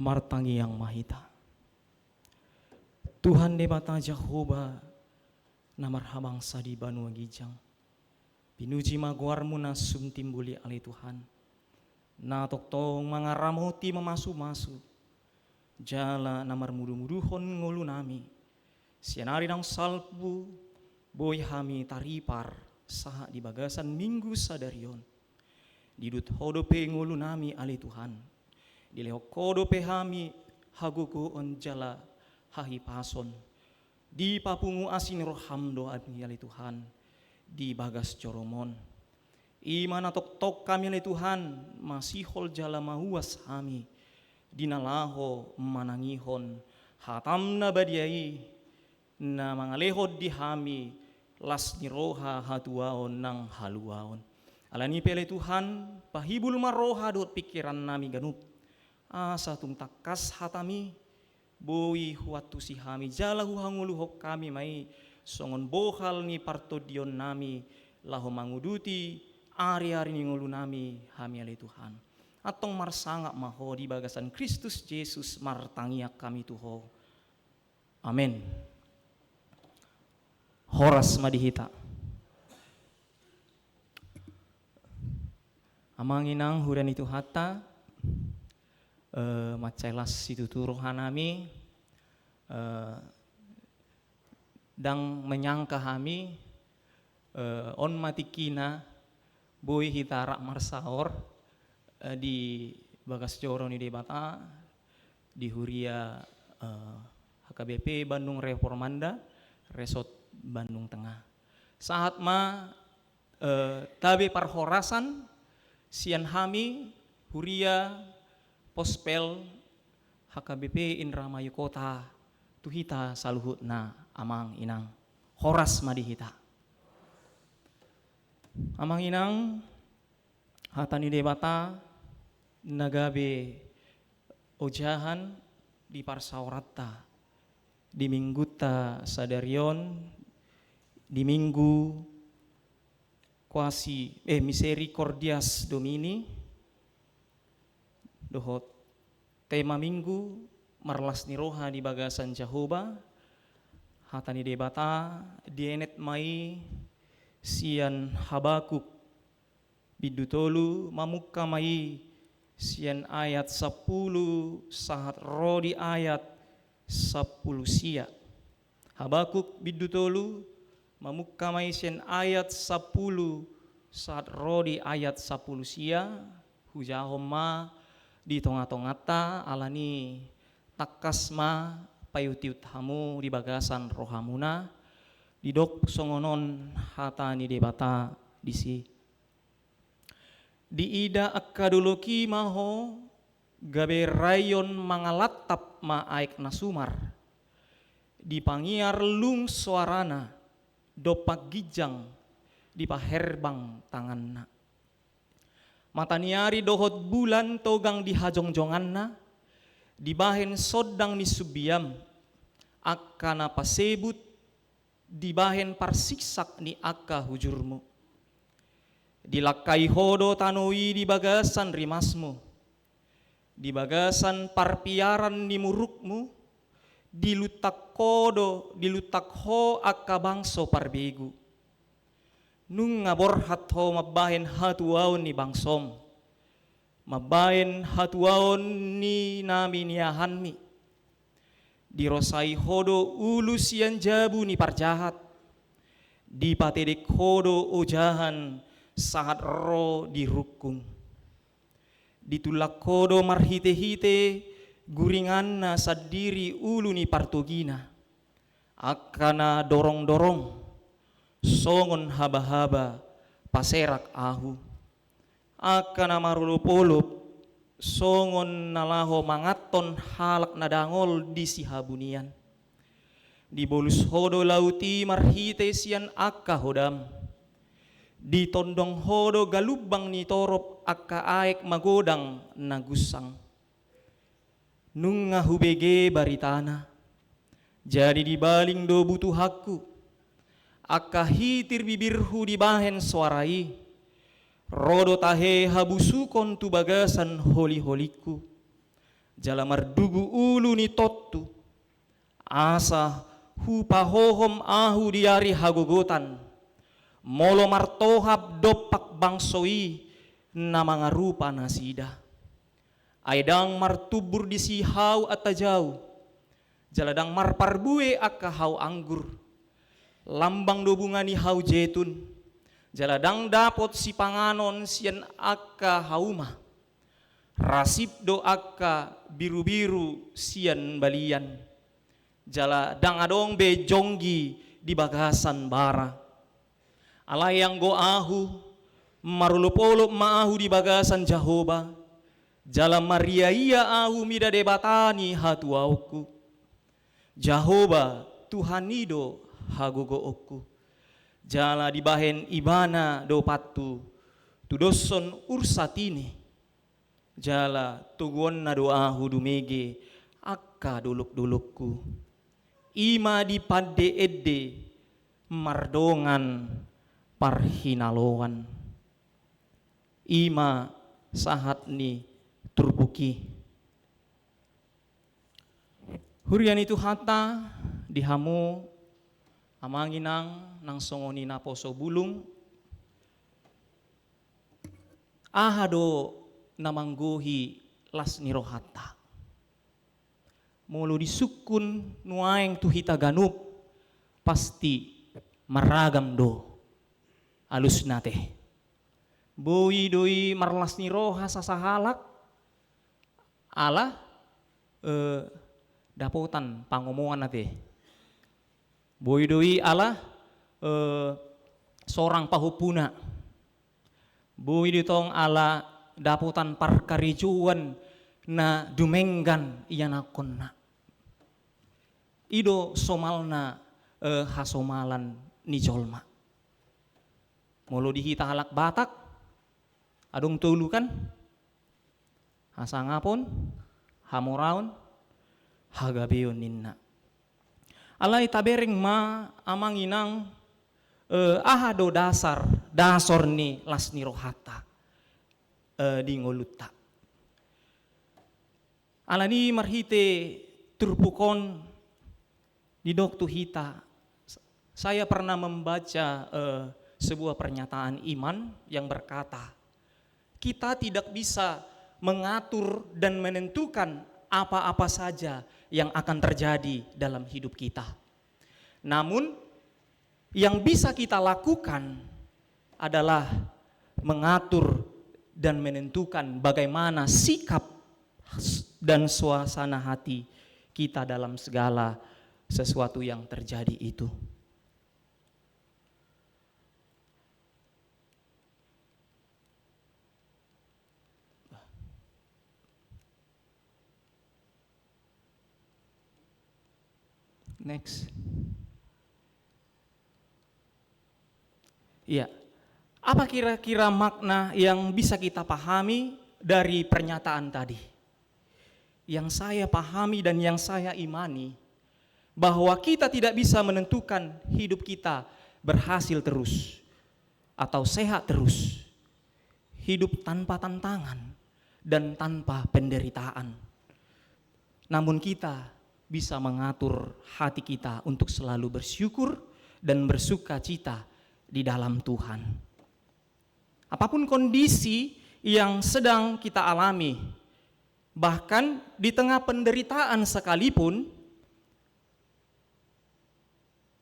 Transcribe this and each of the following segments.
martangi yang mahita. Tuhan debata Jehovah namar habang sadi banua gijang. Pinuji maguarmu na sumtimbuli ali Tuhan. Na toktong mangaramoti memasu-masu. Jala namar mudu-muduhon ngulu nami. Sianari nang salpu boy hami taripar saha di bagasan minggu sadarion. Didut hodope ngulu nami ali Tuhan. Dileo kodope hami haguku onjala hahi pason. Di papungu asin rohamdo ali Tuhan. Di bagas coromon. Imana tok kami ali Tuhan masihol jala mahuas hami. Dinalaho manangihon hatamna badiai na mangalehod di hami las niroha hatuaon nang haluaon. Alani pele Tuhan pahibul maroha dot pikiran nami ganup. Asa tung takas hatami boi huatu si hami jala hanguluhok kami mai songon bohal ni partodion nami laho manguduti ari-ari ni ngulu nami hami ale Tuhan. Atong marsangak maho di bagasan Kristus Yesus martangiak kami tuho. Amin. Horas madihita. Amanginang hudan itu hata macailas itu turohanami dang menyangka hami on matikina boy hitara marsaor di bagas joro ni debata di Huria HKBP Bandung Reformanda Resort Bandung Tengah. Saat tabe parhorasan sian hami Huria Pospel HKBP Indramayu Kota tuhita saluhutna amang inang horas madihita. Amang inang hatani debata nagabe ojahan di parsaurata di mingguta sadarion di minggu kuasi misericordias Domini dohot tema minggu marlas niroha di bagasan Jehovah hatani debata dienet mai sian Habakuk bidutolu mamuka mai sian ayat 10 sahat rodi ayat 10 sia. Habakuk bidutolu mamuka mai sian ayat 10 sahat rodi ayat 10 sia. Hujahom ma di tonga-tongata alani takas ma payutiut hamu di bagasan rohamuna didok songonon hatani debata disi. Di ida akadoloki maho gabe rayon mangalatap ma aik nasumar di pangiar lung suarana dopak gijang di paherbang tanganna mataniari dohot bulan togang di hajong-jonganna di bahen sodang ni subiam akana pasebut di bahen parsiksak ni akka hujurmu. Dilakai hodo tanoi di bagasan rimasmu, di bagasan parpiaran di murukmu, dilutak kodo, dilutak ho akka bangso parbegu. Nung ngaborhat ho mabahen hatuaon ni bangsom, mabahen hatuaon ni nami niahanmi. Dirosai hodo ulus yang jabu ni parjahat, dipatedek hodo ojahan sahat ro dirukung. Ditulak kodo marhite-hite guringanna sadiri ulu ni partogina. Akana dorong-dorong songon haba-haba paserak ahu. Akana marulupolup songon nalaho mangaton halak nadangol di sihabunian. Di bolus hodo lauti marhite sian akka hodam. Di tondong hodo galubang ni torop akka aek magodang nagusang. Nunga hubege baritana. Jadi di baling do butuh hakku. Akka hitir bibirhu di bahen suarai. Rodo tahe habusukon tu bagasan holi-holiku. jala mardugu ulu ni tottu, asa hupa hohom ahu diari hagogotan, molo martohap dopak bangsoi na mga rupa nasida. Aidang martubur di sihau atajau, jaladang marparbue akka hau anggur, lambang dobungan ni hau jetun, jaladang dapot si panganon sian akka hauma, rasip do akka biru-biru sian balian, jaladang adong be jonggi di bagasan bara, alayang go ahu marulupolo maahu di bagasan Jahoba, jala Maria ia ahu mida debatani hatuauku, Jahoba Tuhan ido hagogookku, jala dibahen ibana do patu tudoson ursatini, jala tugon na do ahu dumege akka duluk-dulukku, ima di pade edde mardongan parhinaloan, ima sahat ni turbuki. Hurian itu hata dihamu amanginang nang songoni na poso bulung, ahado namanggohi las nirohata, mulu disukun nuaeng tuhita ganup pasti maragam do alus nate, boi doi marlas niroha sasahalak ala dapotan pangomongan nate, boi doi ala sorang pahupuna, boi ditong ala dapotan parkarijuan na dumenggan iyanakon na, ido somalna hasomalan ni jolma, mulu dihita halak Batak adong tulu kan, hasangapon hamoraon hagabeon ninna, alai tabereng ma amanginang ahado dasor ni las nirohata di ngolutta, alani marhite turpukon di doktu hita. Saya pernah membaca sebuah pernyataan iman yang berkata, kita tidak bisa mengatur dan menentukan apa-apa saja yang akan terjadi dalam hidup kita. Namun yang bisa kita lakukan adalah mengatur dan menentukan bagaimana sikap dan suasana hati kita dalam segala sesuatu yang terjadi itu. Next. Iya. Apa kira-kira makna yang bisa kita pahami dari pernyataan tadi? Yang saya pahami dan yang saya imani, bahwa kita tidak bisa menentukan hidup kita berhasil terus atau sehat terus, hidup tanpa tantangan dan tanpa penderitaan. Namun kita bisa mengatur hati kita untuk selalu bersyukur dan bersuka cita di dalam Tuhan. Apapun kondisi yang sedang kita alami, bahkan di tengah penderitaan sekalipun,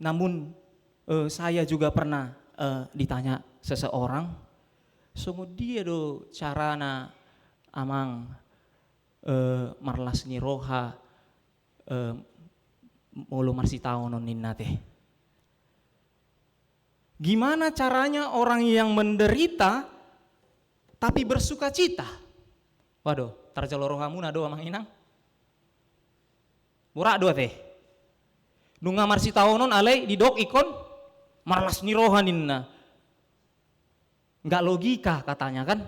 namun saya juga pernah ditanya seseorang, "Songo dia do carana amang marlas ni roha mulu marsi taonon ninna teh." Gimana caranya orang yang menderita tapi bersuka cita? Waduh, tarjalo rohamu nado amang inang. Murah do teh. Nunga marsi taonon alai di dok ikon marlas ni roha ninna. Enggak logika katanya kan?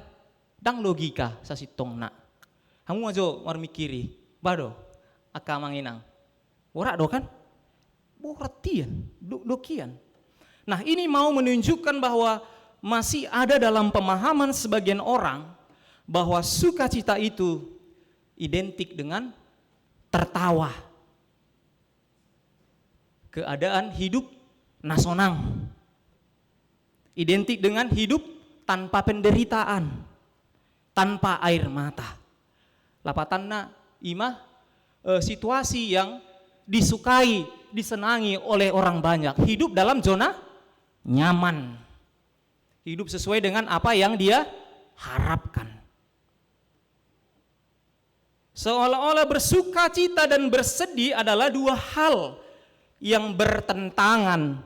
Dang logika sasitong na. Kamu ajo mar mikiri, bado aka manginang. Ora do kan? Boratian, dokian. Nah, ini mau menunjukkan bahwa masih ada dalam pemahaman sebagian orang bahwa sukacita itu identik dengan tertawa. Keadaan hidup nasonang. Identik dengan hidup tanpa penderitaan, tanpa air mata. Lapatanna imah situasi yang disukai, disenangi oleh orang banyak. Hidup dalam zona nyaman. Hidup sesuai dengan apa yang dia harapkan. Seolah-olah bersuka cita dan bersedih adalah dua hal yang bertentangan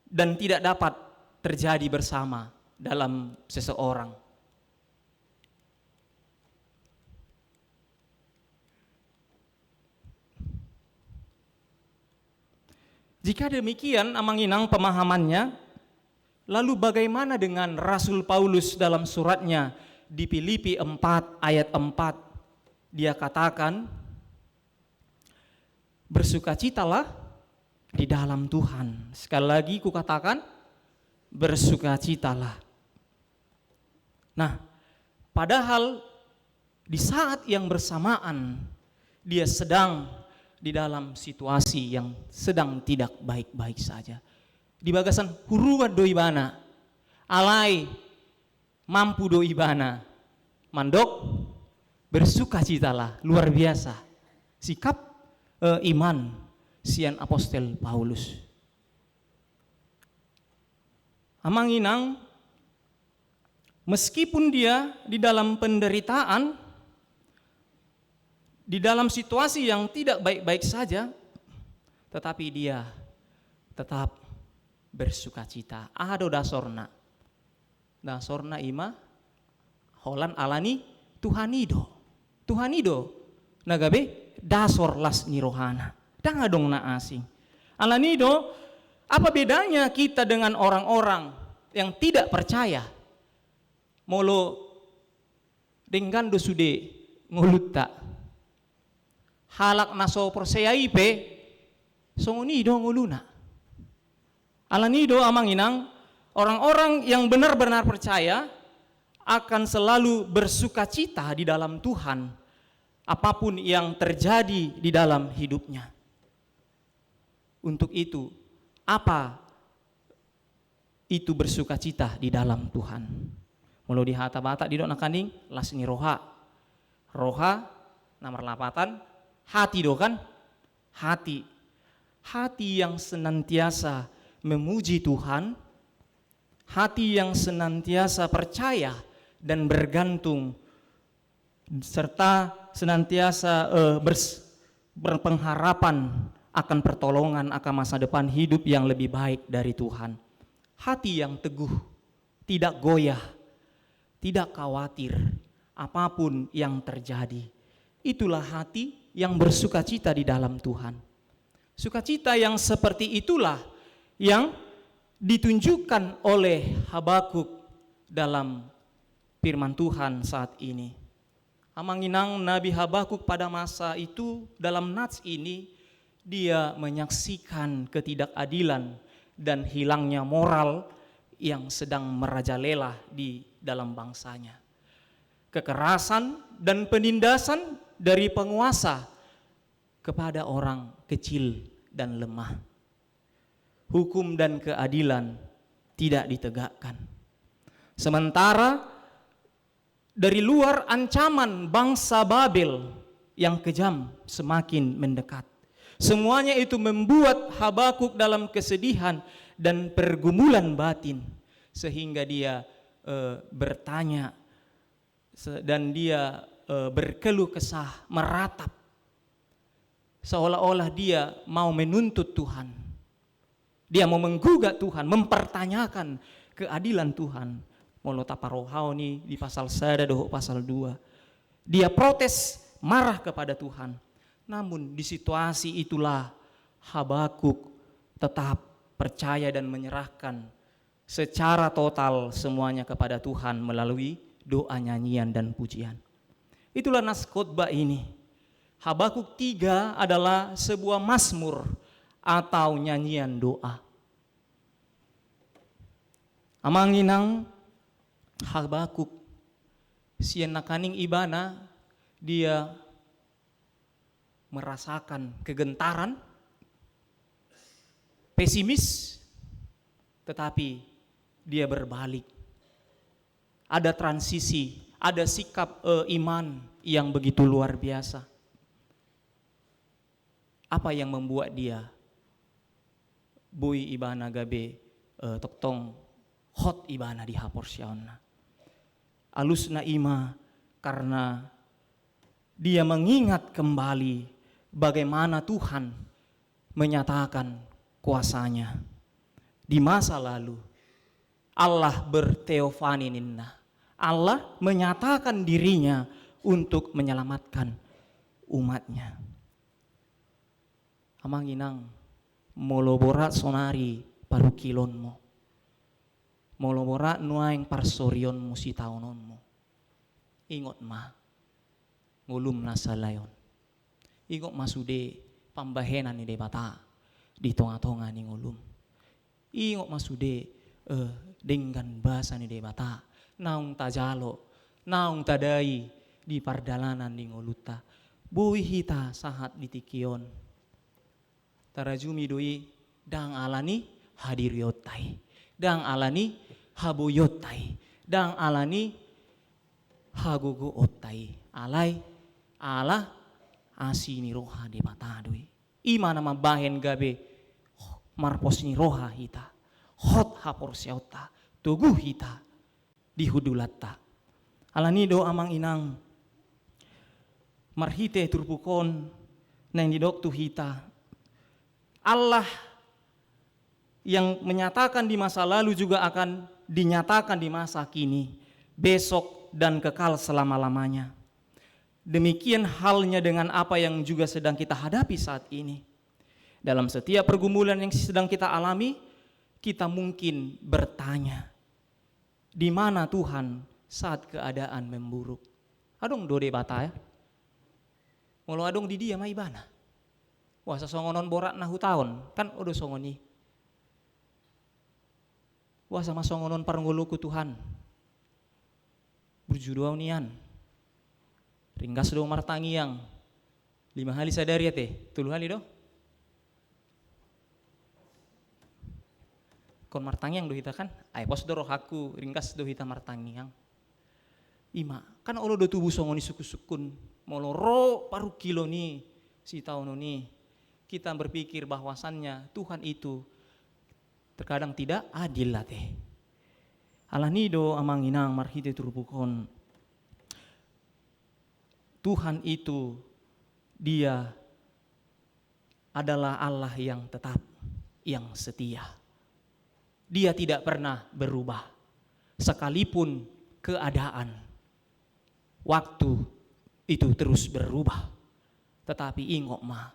dan tidak dapat terjadi bersama dalam seseorang. Jika demikian amanginang pemahamannya, lalu bagaimana dengan Rasul Paulus dalam suratnya di Filipi 4 ayat 4? Dia katakan, bersukacitalah di dalam Tuhan. Sekali lagi ku katakan, bersukacitalah. Nah, padahal di saat yang bersamaan dia sedang di dalam situasi yang sedang tidak baik-baik saja. Di bagasan huruan doi bana, alai mampu doi bana, mandok bersukacitalah, luar biasa. Sikap iman sian apostel Paulus. Amanginang meskipun dia di dalam penderitaan, di dalam situasi yang tidak baik-baik saja, tetapi dia tetap bersukacita. Ado dasorna. Dasorna ima holan alani Tuhanido. Tuhanido nagabe dasor las nirohana. Danga dong na asing. Alanido, apa bedanya kita dengan orang-orang yang tidak percaya? Molo dengan dosude nguluta. Halak naso persayai pe songonido nguluna. Alanido amanginang orang-orang yang benar-benar percaya akan selalu bersukacita di dalam Tuhan apapun yang terjadi di dalam hidupnya. Untuk itu, apa itu bersukacita di dalam Tuhan? Mulu di hata bata di dok nakaning lasni roha. Roha nomor 8 hati do kan? Hati. Hati yang senantiasa memuji Tuhan, hati yang senantiasa percaya dan bergantung serta senantiasa berpengharapan akan pertolongan akan masa depan hidup yang lebih baik dari Tuhan. Hati yang teguh, tidak goyah, tidak khawatir apapun yang terjadi. Itulah hati yang bersukacita di dalam Tuhan. Sukacita yang seperti itulah yang ditunjukkan oleh Habakuk dalam firman Tuhan saat ini. Amanginang Nabi Habakuk pada masa itu dalam nats ini dia menyaksikan ketidakadilan dan hilangnya moral yang sedang merajalela di dalam bangsanya. Kekerasan dan penindasan dari penguasa kepada orang kecil dan lemah. Hukum dan keadilan tidak ditegakkan. Sementara dari luar ancaman bangsa Babel yang kejam semakin mendekat. Semuanya itu membuat Habakuk dalam kesedihan dan pergumulan batin. Sehingga dia bertanya dan dia berkeluh kesah, meratap. Seolah-olah dia mau menuntut Tuhan. Dia mau menggugat Tuhan, mempertanyakan keadilan Tuhan. Molo taparohau nih di pasal 1 doh pasal 2. Dia protes, marah kepada Tuhan. Namun di situasi itulah Habakuk tetap percaya dan menyerahkan secara total semuanya kepada Tuhan melalui doa, nyanyian dan pujian. Itulah nas khotbah ini. Habakuk 3 adalah sebuah mazmur atau nyanyian doa. Amanginang Habakuk sian nakaning ibana dia merasakan kegentaran, pesimis, tetapi dia berbalik. Ada transisi, ada sikap iman yang begitu luar biasa. Apa yang membuat dia bui ibana gabe toktong hot ibana di haporsiauna. Alusna ima karena dia mengingat kembali bagaimana Tuhan menyatakan kuasanya di masa lalu. Allah berteofani ninna. Allah menyatakan dirinya untuk menyelamatkan umatnya. Amang inang moloborat sonari paru kilonmu. Moloborat nuaing parsorionmu si taunonmu. Ingot ma ngulum nasalayon. Ingot masude pambahenan ni debata di tonga-tonga ni ngulum. Ingot masude dengan bahasa ni debata naung tajalo naung tadai di pardalanan ni ngoluta bui hita sahat di tikion tarajumi doi dang alani hadiriotai dang alani haboyotai dang alani hagogo otai alai ala asini roha debata doi imana mabahen gabe marpos ni roha hita hot hapor siauta tugu hita di hudulatta alani do amang inang marhite turpukon nang didok tu hita Allah yang menyatakan di masa lalu juga akan dinyatakan di masa kini besok dan kekal selama-lamanya. Demikian halnya dengan apa yang juga sedang kita hadapi saat ini. Dalam setiap pergumulan yang sedang kita alami, kita mungkin bertanya, di mana Tuhan saat keadaan memburuk? Adong dode bata ya. Molo adong di dia mai bana. Wah sasongonon borak nahu tahun, kan odo songoni. Wah sama songonon parnguluku Tuhan. Berjuduau nian. Ringgas do martangi yang 5 hari sadari ya teh, 3 hari do. Kon martangiang do hita kan, ay pos do rohaku ringkas do hita martangiang. Ima, kan olo do tubuh songoni suku-sukun, moloro paru kilo ni si tahun ni. Kita berpikir bahwasannya Tuhan itu terkadang tidak adil lah teh. Alanido amang inang marhite turupukon. Tuhan itu dia adalah Allah yang tetap, yang setia. Dia tidak pernah berubah. Sekalipun keadaan, waktu itu terus berubah. Tetapi ingok mah,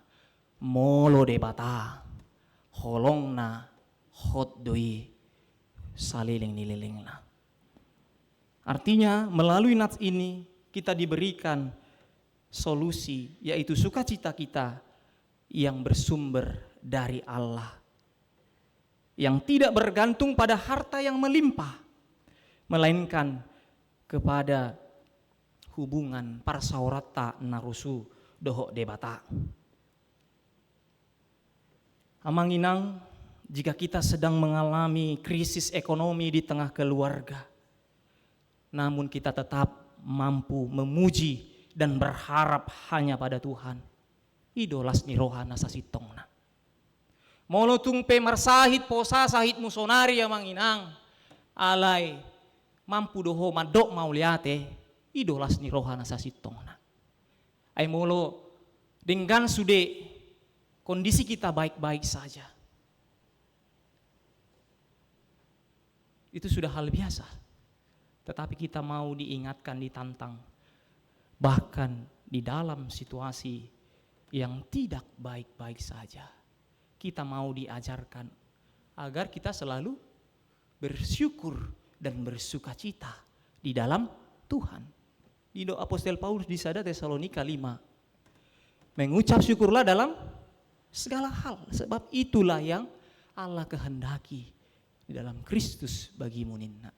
molo debata, holong na, hot doi, saliling nililing na. Artinya melalui nats ini kita diberikan solusi, yaitu sukacita kita yang bersumber dari Allah. Yang tidak bergantung pada harta yang melimpah, melainkan kepada hubungan parsaurata narusu dohok debata. Amang inang, jika kita sedang mengalami krisis ekonomi di tengah keluarga, namun kita tetap mampu memuji dan berharap hanya pada Tuhan, idolas ni rohana sasitongna. Molo tungpe marsahit posa sahit musonari amang inang, alay mampu doho madok mauliate, idolas ni rohana sasitongna. Ay molo dengan sude kondisi kita baik-baik saja, itu sudah hal biasa. Tetapi kita mau diingatkan, ditantang, bahkan di dalam situasi yang tidak baik-baik saja, kita mau diajarkan agar kita selalu bersyukur dan bersukacita di dalam Tuhan. Di doa Apostel Paulus di Sada Tesalonika 5, mengucap syukurlah dalam segala hal, sebab itulah yang Allah kehendaki di dalam Kristus bagimu ninna.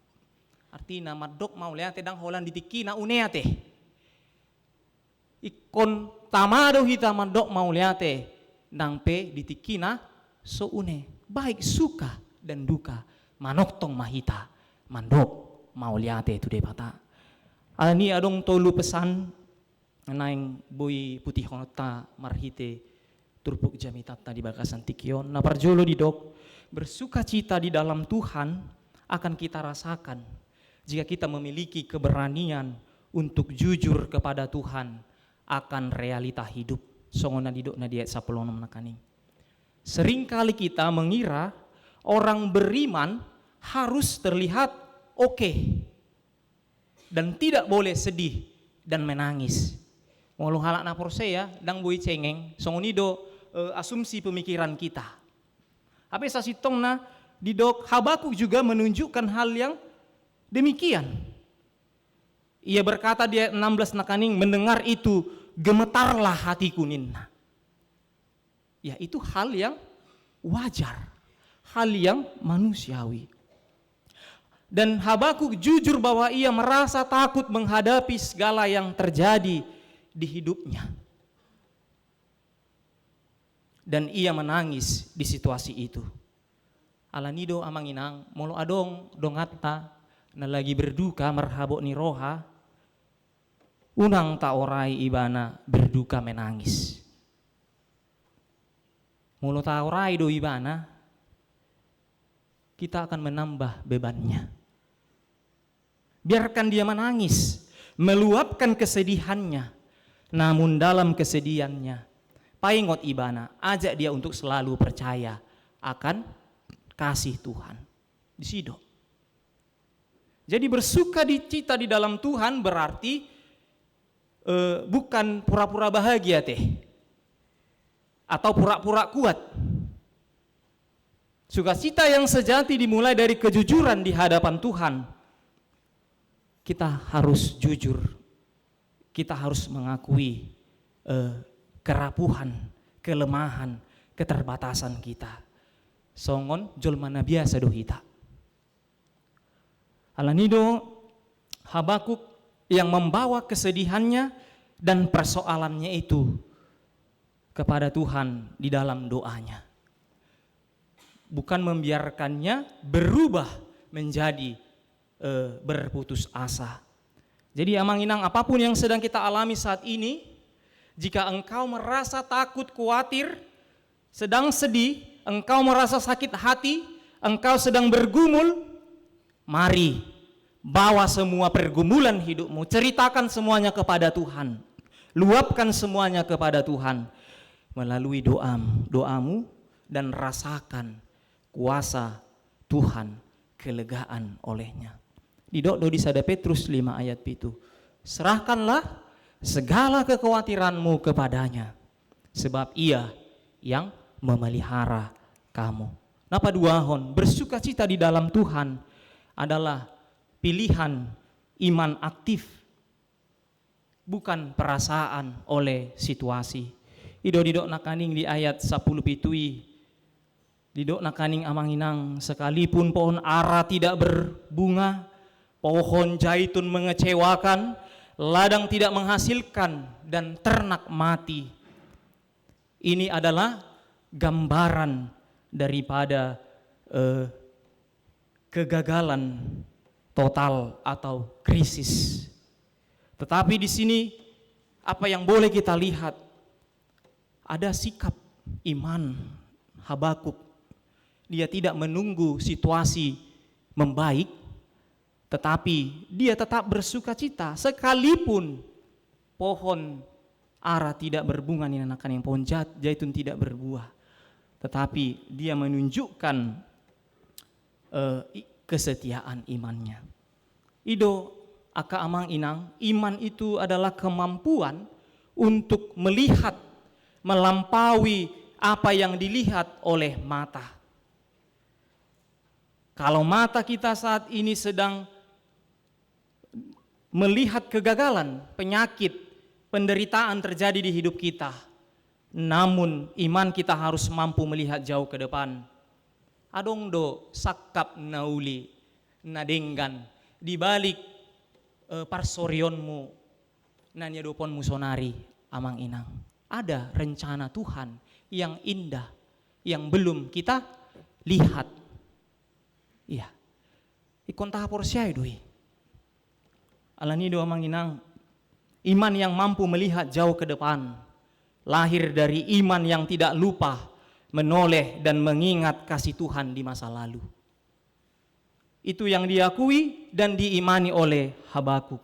Artinya madok mau lihat tedang holan ditiki na uneate. ikon tamado hita mandok mau liate nang pe ditikina so une baik suka dan duka manoktong mahita mandok mau liate tu debata ani adong tolu pesan naing bui putih honota marhite turpuk jamitata di bakasan tikion na parjolo di dok bersuka cita di dalam Tuhan akan kita rasakan jika kita memiliki keberanian untuk jujur kepada Tuhan akan realita hidup. Songona didok na diet 16 nakaning. Seringkali kita mengira orang beriman harus terlihat oke dan tidak boleh sedih dan menangis. Walau halak na porseya dang bui cengeng songonido asumsi pemikiran kita. Apa sasitong na didok Habakuk juga menunjukkan hal yang demikian. Ia berkata di ayat 16 nakaning mendengar itu gemetarlah hatiku ninna. Ya itu hal yang wajar, hal yang manusiawi. Dan Habakuk jujur bahwa ia merasa takut menghadapi segala yang terjadi di hidupnya. Dan ia menangis di situasi itu. Alanido amanginang molo adong dongata na lagi berduka merhabok ni roha unang ta orai ibana berduka menangis. Mulu ta orai do ibana kita akan menambah bebannya. Biarkan dia menangis, meluapkan kesedihannya. Namun dalam kesedihannya, paingot ibana, ajak dia untuk selalu percaya akan kasih Tuhan. Di sido. Jadi bersuka cita di dalam Tuhan berarti bukan pura-pura bahagia teh atau pura-pura kuat. Sukacita yang sejati dimulai dari kejujuran di hadapan Tuhan. Kita harus jujur, kita harus mengakui kerapuhan, kelemahan, keterbatasan kita. Songon jolmana biasa do hita. Alanido Habakuk yang membawa kesedihannya dan persoalannya itu kepada Tuhan di dalam doanya. Bukan membiarkannya berubah menjadi berputus asa. Jadi amanginang apapun yang sedang kita alami saat ini, jika engkau merasa takut, khawatir, sedang sedih, engkau merasa sakit hati, engkau sedang bergumul, mari bawa semua pergumulan hidupmu, ceritakan semuanya kepada Tuhan, luapkan semuanya kepada Tuhan melalui doamu dan rasakan kuasa Tuhan, kelegaan olehnya. Di do di sada Petrus 5 ayat 7. Serahkanlah segala kekhawatiranmu kepadanya, sebab ia yang memelihara kamu. Napa duahon bersukacita di dalam Tuhan adalah pilihan iman aktif, bukan perasaan oleh situasi. Didok nakaning di ayat 10 pitui, didok nakaning amanginang sekalipun pohon ara tidak berbunga, pohon zaitun mengecewakan, ladang tidak menghasilkan, dan ternak mati. Ini adalah gambaran daripada kegagalan total atau krisis. Tetapi di sini apa yang boleh kita lihat, ada sikap iman Habakuk. Dia tidak menunggu situasi membaik, tetapi dia tetap bersuka cita sekalipun pohon ara tidak berbunga ninanakan yang pohon zaitun tidak berbuah. Tetapi dia menunjukkan kesetiaan imannya. Ido aka amang inang, iman itu adalah kemampuan untuk melihat melampaui apa yang dilihat oleh mata. Kalau mata kita saat ini sedang melihat kegagalan, penyakit, penderitaan terjadi di hidup kita, namun iman kita harus mampu melihat jauh ke depan. Adong do sakap nauli nadenggan di balik parsorionmu nanya dopon musonari amang inang. Ada rencana Tuhan yang indah yang belum kita lihat. Iya. Ikon tahapor siya doi. Alani do amang inang, iman yang mampu melihat jauh ke depan lahir dari iman yang tidak lupa menoleh dan mengingat kasih Tuhan di masa lalu. Itu yang diakui dan diimani oleh Habakuk.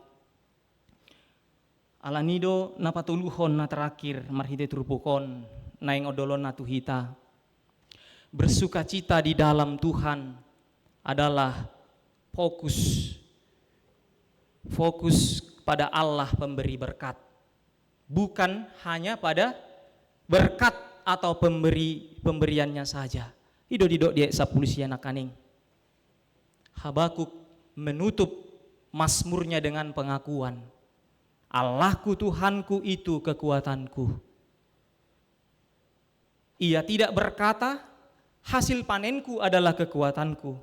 Alanido napatuluhon na terakhir marhite trupukon naing odolon na tuhita. Bersukacita di dalam Tuhan adalah fokus pada Allah pemberi berkat. Bukan hanya pada berkat atau pemberiannya saja. Didok dia sapulusiana kaning. Habakuk menutup mazmurnya dengan pengakuan, Allahku Tuhanku itu kekuatanku. Ia tidak berkata hasil panenku adalah kekuatanku.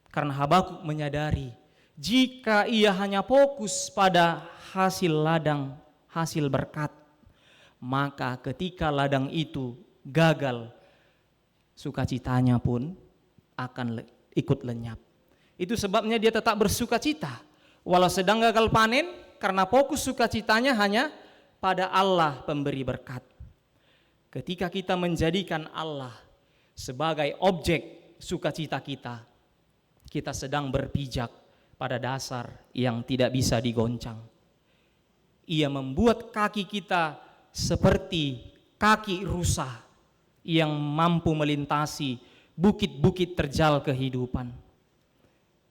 Karena Habakuk menyadari jika ia hanya fokus pada hasil ladang, hasil berkat, maka ketika ladang itu gagal, sukacitanya pun akan ikut lenyap. Itu sebabnya dia tetap bersukacita walau sedang gagal panen, karena fokus sukacitanya hanya pada Allah pemberi berkat. Ketika kita menjadikan Allah sebagai objek sukacita kita, kita sedang berpijak pada dasar yang tidak bisa digoncang. Ia membuat kaki kita seperti kaki rusa yang mampu melintasi bukit-bukit terjal kehidupan.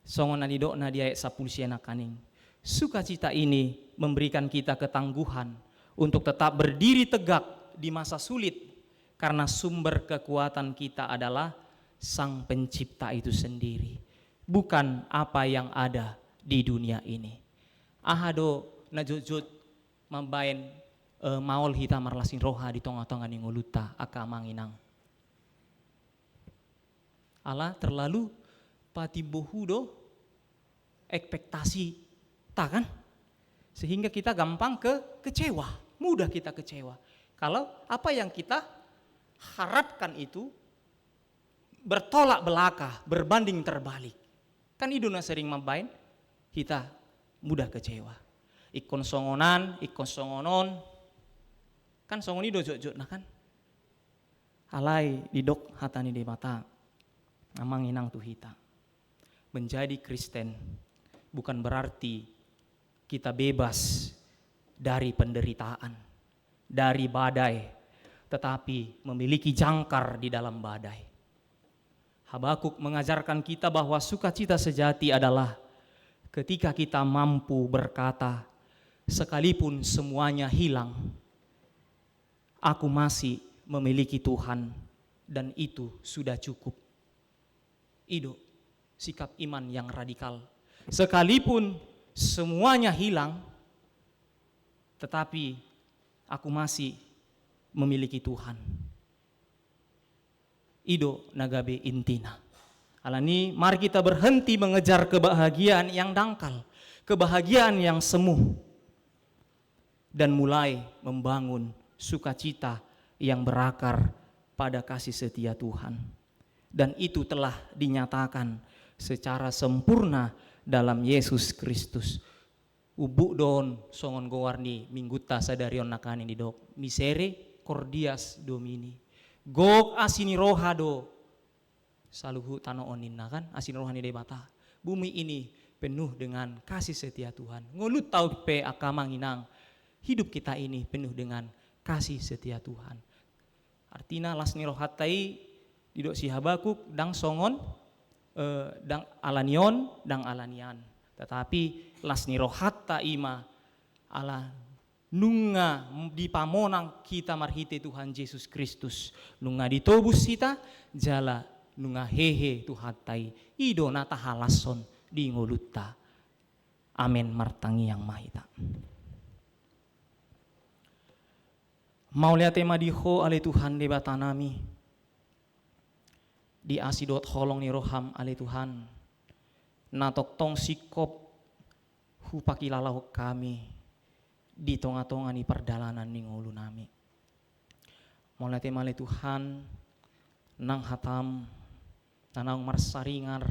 Songon nalidok na dia sapulsiana kaning. Sukacita ini memberikan kita ketangguhan untuk tetap berdiri tegak di masa sulit, karena sumber kekuatan kita adalah Sang Pencipta itu sendiri, bukan apa yang ada di dunia ini. Ahado najujut mambain maol hita marlasin roha di tonga-tonga ni nguluta aka manginang. Allah terlalu patibohudo ekspektasi tak kan? Sehingga kita gampang kecewa, mudah kita kecewa. Kalau apa yang kita harapkan itu bertolak belakang, berbanding terbalik. Kan iduna sering mambain kita mudah kecewa. Ikon songonan, ikon songonon, kan songoni dojok-jok nah kan. Alai didok hatani di mata, amang inang tuhita. Menjadi Kristen bukan berarti kita bebas dari penderitaan, dari badai, tetapi memiliki jangkar di dalam badai. Habakuk mengajarkan kita bahwa sukacita sejati adalah ketika kita mampu berkata, sekalipun semuanya hilang, aku masih memiliki Tuhan dan itu sudah cukup. Itu sikap iman yang radikal. Sekalipun semuanya hilang, tetapi aku masih memiliki Tuhan. Ido nagabe intina. Alani mari kita berhenti mengejar kebahagiaan yang dangkal, kebahagiaan yang semu, dan mulai membangun sukacita yang berakar pada kasih setia Tuhan. Dan itu telah dinyatakan secara sempurna dalam Yesus Kristus. Ubu don songon gowarni mingguta sadarion nakani di dok misere cordias domini gok asini rohado saluhu tano oninna kan asini rohani debata. Bumi ini penuh dengan kasih setia Tuhan. Ngulut tau pe akamang inang, hidup kita ini penuh dengan kasih setia Tuhan. Artinya lasni rohatai didok si Habakuk dang songon dang alanion dang alanian. Tetapi lasni rohatta ima ala nunga di pamonang kita marhite Tuhan Yesus Kristus. Nunga ditobus kita jala nunga hehe tuhatai ido nata halason di ngolutta. Amin martangi yang mahita. Mau lihat tema diho ale Tuhan de batanami. Di asidot holong ni roham ale Tuhan. Natok tong sikop hupakilalau kami di tonga-tonga ni perdalanan ni ngulu nami. Mulai temale Tuhan nang hatam tanang marsaringar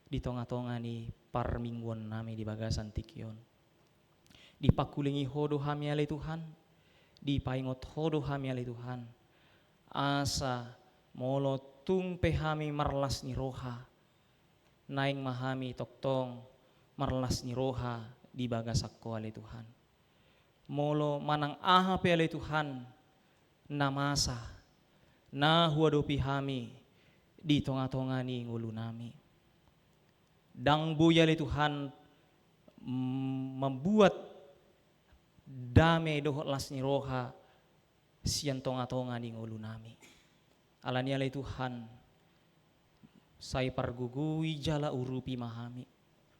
di tonga-tonga ni parmingguan nami di bagasan tikion. Di pakulingi hodo hami ale Tuhan, di paingot hodo hami ale Tuhan. Asa molo tung pehami marlas ni roha, naing mahami toktong marlas ni roha di bagasakko ale Tuhan. Molo manang aha pe ale Tuhan na masa na huadopi hami di tonga-tonga ni ngulu nami. Dang buya le Tuhan membuat dame dohot las ni roha sian tonga-tonga ni ngulu nami. Alani ale Tuhan sai pargugui jala urupi mahami.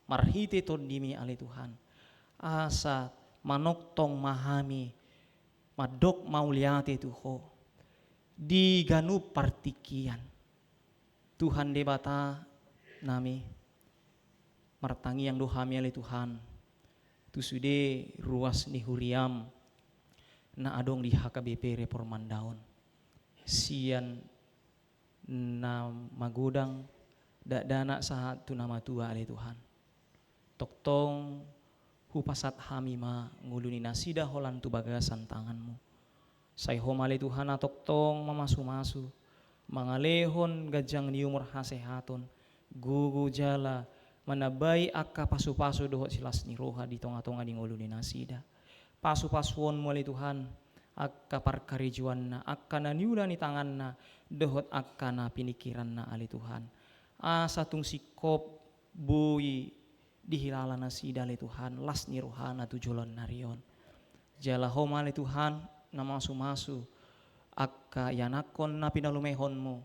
Marhite tondimi ale Tuhan. Asa manoktong mahami madok mauliate tuho di ganup partikian. Tuhan debata nami martangi yang dohami ale Tuhan tu sude ruas ni huriam na adong di HKBP Reformandaon sian na magudang dana saat tu nama tua ale Tuhan toktong hupasat hami ma nguluni nasida holan tu bagasan tanganmu say homale Tuhan toktong mamasu-masu mangalehon gajang ni umur hasehaton gugu jala manabai akka pasu-pasu dohot silas ni roha di tonga-tonga di nguluni nasida pasu-pasuon mulai Tuhan akka parkarijuan na akka naniula ni tangan na dohot akka na pinikiran na ali Tuhan asa tung sikop bui dihilala nasida ali Tuhan las ni roha na tujolon narion jala homa ali Tuhan na masu-masu akka yanakon na pinalumehonmu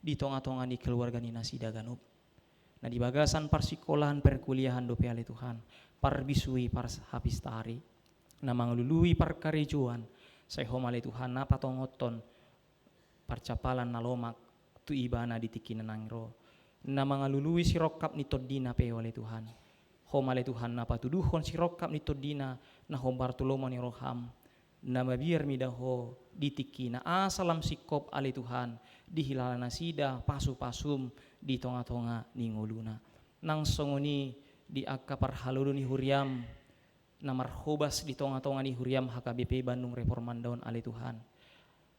di tonga-tonga di keluarga ni nasida ganup. Nah di bagasan parsikolahan perkuliahan dope ale Tuhan parbisui par hapistari na manglului parkarejuan say homale Tuhan na patongoton parcapalan na lomak tu ibana di tikinan nangro na mangalului sirokap ni todina pe ole Tuhan homale Tuhan na patuduhon sirokap ni todina na hombar tulomo ni roham na mabiar midaho di tikina asalam sikop ale Tuhan di hilala nasida pasu-pasum di tonga-tonga ni nguluna nang songoni di akka parhalulu ni huriam na marhobas di tonga-tonga ni huriam HKBP Bandung Reformandaon ale Tuhan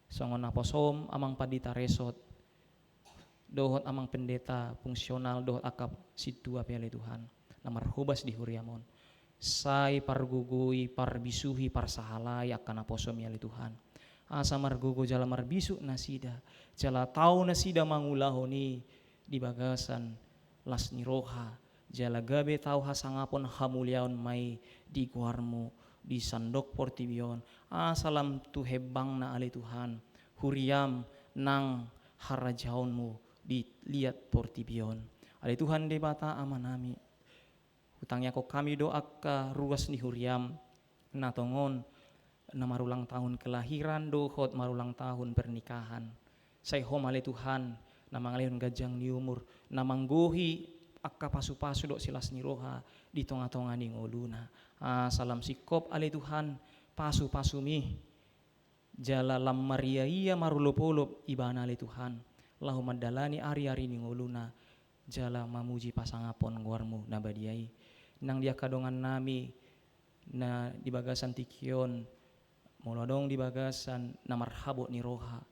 songon naposom amang padita resot dohot amang pendeta fungsional dohot akap situ ape ale Tuhan na marhobas di huriamon sai pargugui parbisuhi parsahalai akan naposom ale Tuhan asa margugo jala marbisu nasida jala tau nasida mangulahoni di bagasan las ni roha jala gabe tau hasangapon hamuliaon mai di guarmu di sandok portibion asalam tu hebang na ale Tuhan huriam nang harajaonmu di liat portibion ale Tuhan debata amanami hutangnya kok kami doa ka ruas ni huriam na tongon na marulang tahun kelahiran dohot marulang tahun pernikahan say hom ale Tuhan na mangalihon gajang ni umur na manggohi akka pasu-pasu do silas ni roha di tonga-tonga ni nguluna salam sikop ale Tuhan pasu-pasumi jala lam Maria iya marulop-ulop ibana ale Tuhan lahu madalani ari-ari ni nguluna jala mamuji pasangapon nguarmu na badiai nang dia kadongan nami na di bagasan tikion molodong di bagasan na marhabot ni roha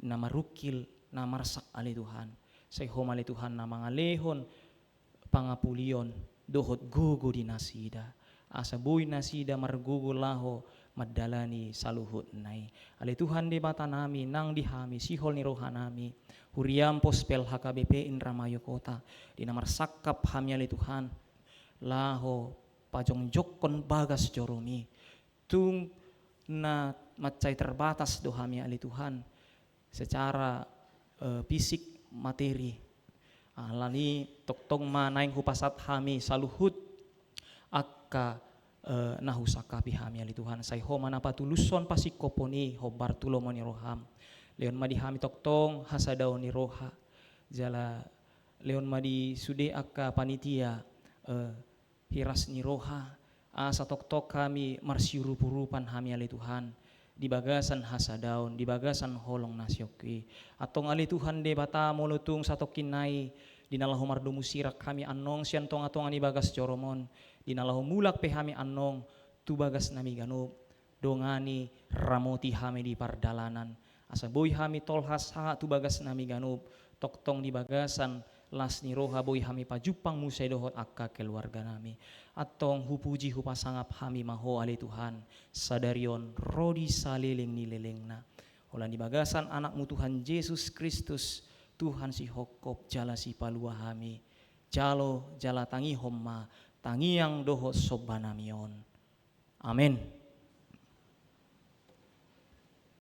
na marukil na marsak ale Tuhan say hom ale Tuhan na mangalehon pangapulion dohot gugu di nasida asa buy nasida margugu laho madalani saluhut nai ale Tuhan debata nami nang dihami sihol ni roha nami huriam pospel HKBP Indramayu Kota di namar sakap hami ale Tuhan laho pajong jokkon bagas joromi tung na macai terbatas dohami ali Tuhan secara fisik materi lani toktong manaing hupasat hami saluhut akka nahusakapi hami ali Tuhan say homa na patuluson pasikoponi hobar tulomo ni roham leon madi hami toktong hasadao ni roha jala leon madi sude akka panitia hiras ni roha asa tok-tok kami marsiurup-urupan kami ali Tuhan di bagasan hasadaun, di bagasan holong nasyoki. Atong ali Tuhan de bata molutung satok kinai, di nalahu mardumu sirak kami anong siantong atong ani bagas joromon, di nalahu mulak pe kami anong tu bagas nami ganup, dongani ramoti kami di pardalanan, asa boy kami tolhas ha tu bagas nami ganup, toktong di bagasan las ni roha boy kami pajupang musay dohot akka keluarga nami. Atong hupuji hupasangap kami maho ali Tuhan sadarion rodi saliling nililing na holan di bagasan anakmu Tuhan Yesus Kristus Tuhan si hokop jala si palua kami jalo jala tangi homma tangi yang doho sobanamion amin.